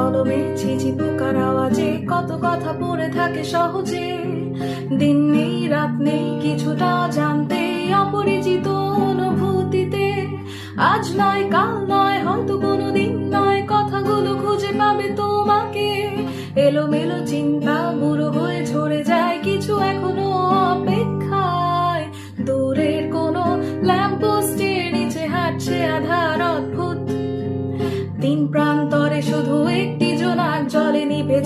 কলমে ঝিঝি পোকার আওয়াজে কত কথা পড়ে থাকে সহজে। দিন নেই রাত নেই কিছুটা জানতে, অপরিচিত অনুভূতিতে। আজ নয় কাল নয় হয়তো কোনোদিন নয়, কথাগুলো খুঁজে পাবে তোমাকে। এলোমেলো চিন্তা বুড়ো হয়ে ঝরে যায়, কিছু এখনো অপেক্ষায়। দূরের কোনো ল্যাম্পপোস্টের নিচে হাঁটছে আধার অদ্ভুত। তিন প্রান্তরে শুধু একটি জোনাক জলে নিভে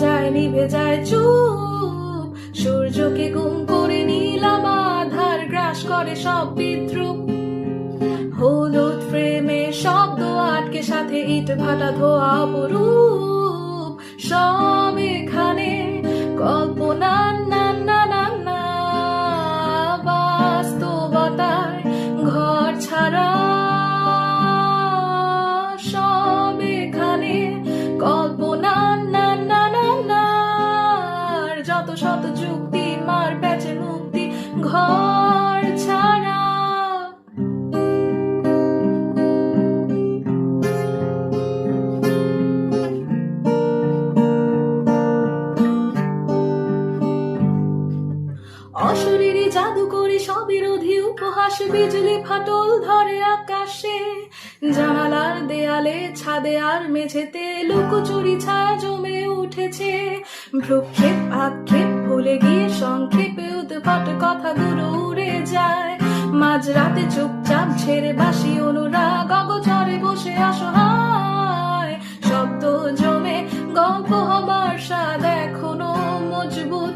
যায় চুপ। সূর্যকে গুম করে নীলাম আধার গ্রাস করে সব বিদ্রুপ। হলুদ ফ্রেমে শব্দ আটকে, সাথে ইট ভাটা ধোয়া অপরূপ। সব এখানে কল্পনা না না না না, বাস্তবতায় ঘর ছাড়া। সব এখানে কল্পনা না না না না, যত শত যুক্তি মার প্যাচে মুক্তি ঘর ছাড়া। অশরীরী জাদু করে সবিরোধী উপহাস, বিজলি ফাটল ধরে আকাশে। জানালার দেয়ালে ছাদে আর মেঝেতে লুকোচুরি ছায়া জমে উঠেছে। ভ্রুক্ষেপ আক্ষেপ ভুলে গিয়ে সংক্ষেপে উদ্ভট কথাগুলো উড়ে যায়। মাঝরাতে চুপচাপ ছেড়ে বাসি অনুরাগ, অগোচরে বসে অসহায়। শব্দ জমে গল্প হবার স্বাদ এখনো মজবুত।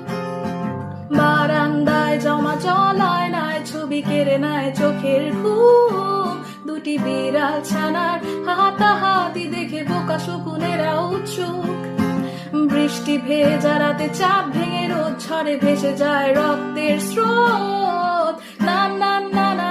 বারান্দায় জমা জলায় নাই, ছবি কেড়ে নেয় চোখের ঘুম। দুটি বিড়াল ছানার হাতাহাতি দেখে বোকা শকুনেরা উৎসুক। বৃষ্টি ভেজা রাতে চাপ ভেঙে রোদ ঝড়ে ভেসে যায় রক্তের স্রোত। না না না না